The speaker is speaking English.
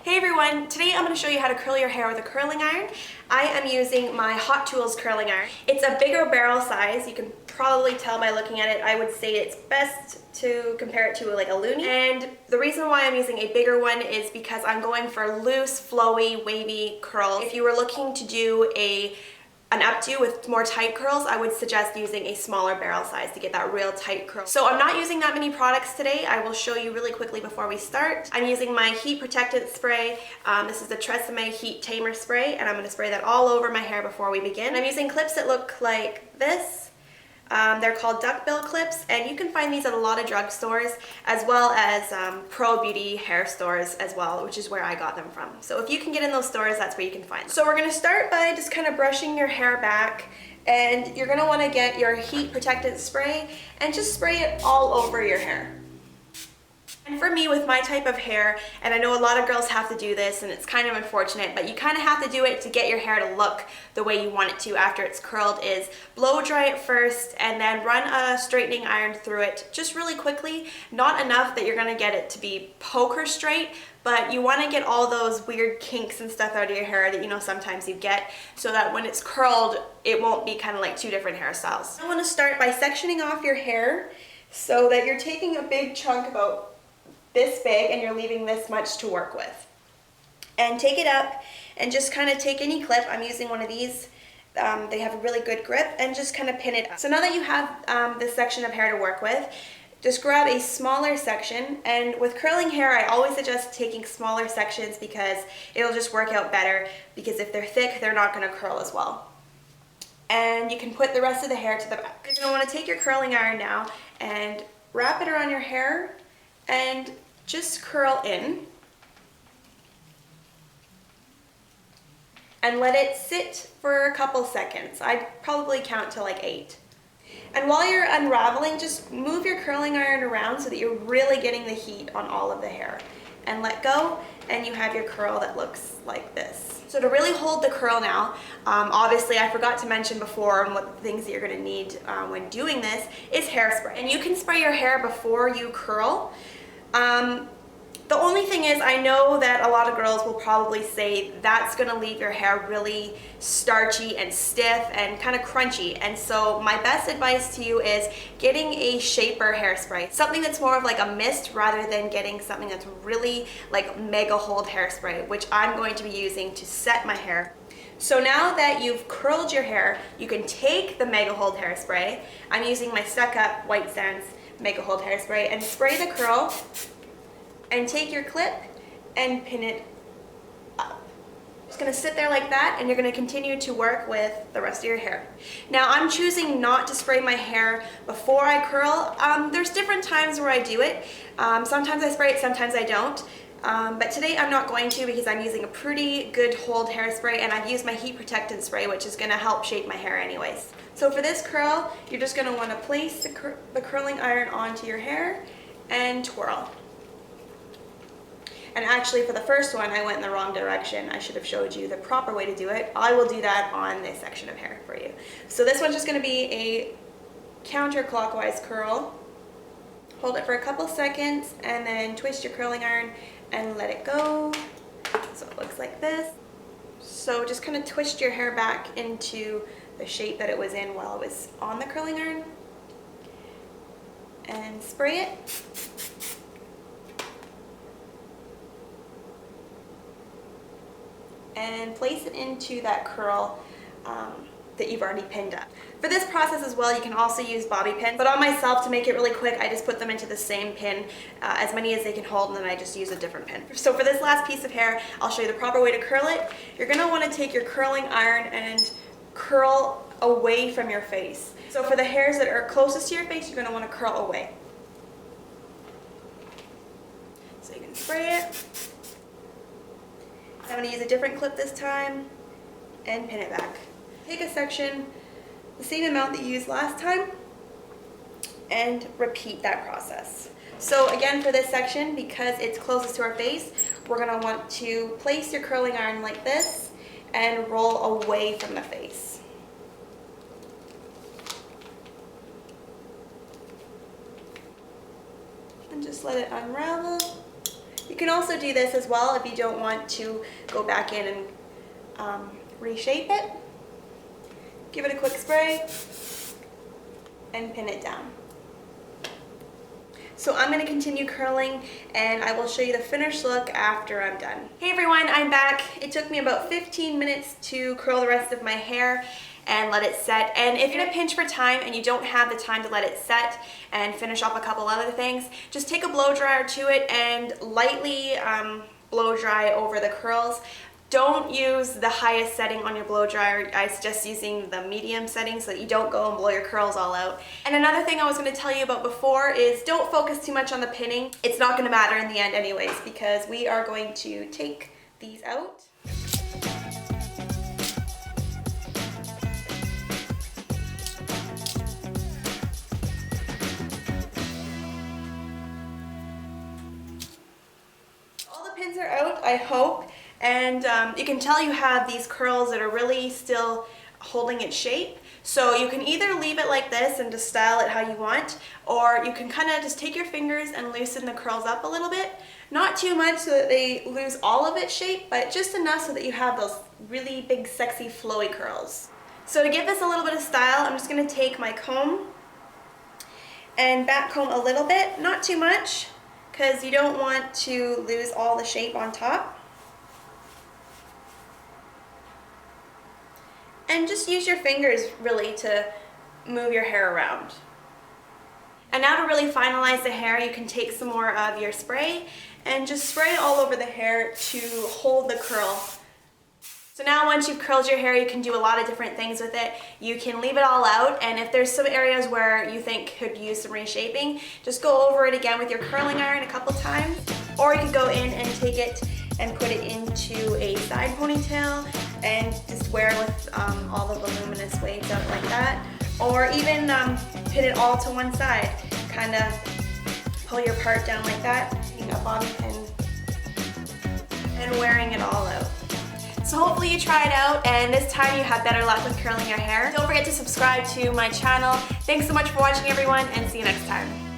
Hey everyone, today I'm going to show you how to curl your hair with a curling iron. I am using my Hot Tools curling iron. It's a bigger barrel size. You can probably tell by looking at it. I would say it's best to compare it to like a loonie. And the reason why I'm using a bigger one is because I'm going for loose, flowy, wavy curls. If you were looking to do an updo with more tight curls, I would suggest using a smaller barrel size to get that real tight curl. So I'm not using that many products today. I will show you really quickly before we start. I'm using my heat protectant spray. This is the Tresemme Heat Tamer spray, and I'm going to spray that all over my hair before we begin. I'm using clips that look like this. They're called duckbill clips, and you can find these at a lot of drugstores as well as Pro Beauty hair stores as well, which is where I got them from. So if you can get in those stores, that's where you can find them. So we're going to start by just kind of brushing your hair back, and you're going to want to get your heat protectant spray and just spray it all over your hair. And for me, with my type of hair, and I know a lot of girls have to do this and it's kind of unfortunate, but you kind of have to do it to get your hair to look the way you want it to after it's curled, is blow dry it first and then run a straightening iron through it just really quickly. Not enough that you're going to get it to be poker straight, but you want to get all those weird kinks and stuff out of your hair that you know sometimes you get, so that when it's curled, it won't be kind of like two different hairstyles. I want to start by sectioning off your hair so that you're taking a big chunk about this big and you're leaving this much to work with. And take it up and just kind of take any clip. I'm using one of these. They have a really good grip, and just kind of pin it up. So now that you have this section of hair to work with, just grab a smaller section. And with curling hair, I always suggest taking smaller sections because it'll just work out better, because if they're thick, they're not going to curl as well. And you can put the rest of the hair to the back. You're going to want to take your curling iron now and wrap it around your hair and just curl in and let it sit for a couple seconds. I'd probably count to like 8. And while you're unraveling, just move your curling iron around so that you're really getting the heat on all of the hair, and let go, and you have your curl that looks like this. So to really hold the curl now, obviously I forgot to mention before, and what things that you're going to need when doing this is hairspray. And you can spray your hair before you curl. The only thing is, I know that a lot of girls will probably say that's going to leave your hair really starchy and stiff and kind of crunchy. And so my best advice to you is getting a shaper hairspray, something that's more of like a mist rather than getting something that's really like mega hold hairspray, which I'm going to be using to set my hair. So now that you've curled your hair, you can take the Mega Hold hairspray. I'm using my Stuck Up White Sands Mega Hold hairspray, and spray the curl, and take your clip and pin it up. Just gonna sit there like that, and you're gonna continue to work with the rest of your hair. Now I'm choosing not to spray my hair before I curl. There's different times where I do it. Sometimes I spray it, sometimes I don't. But today I'm not going to, because I'm using a pretty good hold hairspray, and I've used my heat protectant spray, which is gonna help shape my hair anyways. So for this curl, you're just gonna wanna place the curling iron onto your hair and twirl. And actually, for the first one, I went in the wrong direction. I should have showed you the proper way to do it. I will do that on this section of hair for you. So this one's just going to be a counterclockwise curl. Hold it for a couple seconds, and then twist your curling iron and let it go. So it looks like this. So just kind of twist your hair back into the shape that it was in while it was on the curling iron. And spray it. And place it into that curl that you've already pinned up. For this process as well, you can also use bobby pins, but on myself, to make it really quick, I just put them into the same pin, as many as they can hold, and then I just use a different pin. So for this last piece of hair, I'll show you the proper way to curl it. You're going to want to take your curling iron and curl away from your face. So for the hairs that are closest to your face, you're going to want to curl away. So you can spray it. I'm going to use a different clip this time and pin it back. Take a section, the same amount that you used last time, and repeat that process. So again, for this section, because it's closest to our face, we're going to want to place your curling iron like this and roll away from the face. And just let it unravel. You can also do this as well if you don't want to go back in and reshape it. Give it a quick spray and pin it down. So I'm going to continue curling and I will show you the finished look after I'm done. Hey everyone, I'm back. It took me about 15 minutes to curl the rest of my hair and let it set. And if you're in a pinch for time and you don't have the time to let it set and finish off a couple other things, just take a blow dryer to it and lightly blow dry over the curls. Don't use the highest setting on your blow dryer. I suggest using the medium setting so that you don't go and blow your curls all out. And another thing I was going to tell you about before is don't focus too much on the pinning. It's not going to matter in the end anyways, because we are going to take these out. All the pins are out, I hope. And you can tell you have these curls that are really still holding its shape. So you can either leave it like this and just style it how you want, or you can kind of just take your fingers and loosen the curls up a little bit. Not too much so that they lose all of its shape, but just enough so that you have those really big, sexy, flowy curls. So to give this a little bit of style, I'm just going to take my comb and back comb a little bit, not too much, because you don't want to lose all the shape on top. And just use your fingers really to move your hair around. And now to really finalize the hair, you can take some more of your spray and just spray all over the hair to hold the curl. So now once you've curled your hair, you can do a lot of different things with it. You can leave it all out, and if there's some areas where you think could use some reshaping, just go over it again with your curling iron a couple times. Or you could go in and take it and put it into a side ponytail and just wear it with all the voluminous waves out like that. Or even pin it all to one side. Kind of pull your part down like that, hang up on pin, and wearing it all out. So hopefully you try it out and this time you have better luck with curling your hair. Don't forget to subscribe to my channel. Thanks so much for watching everyone, and see you next time.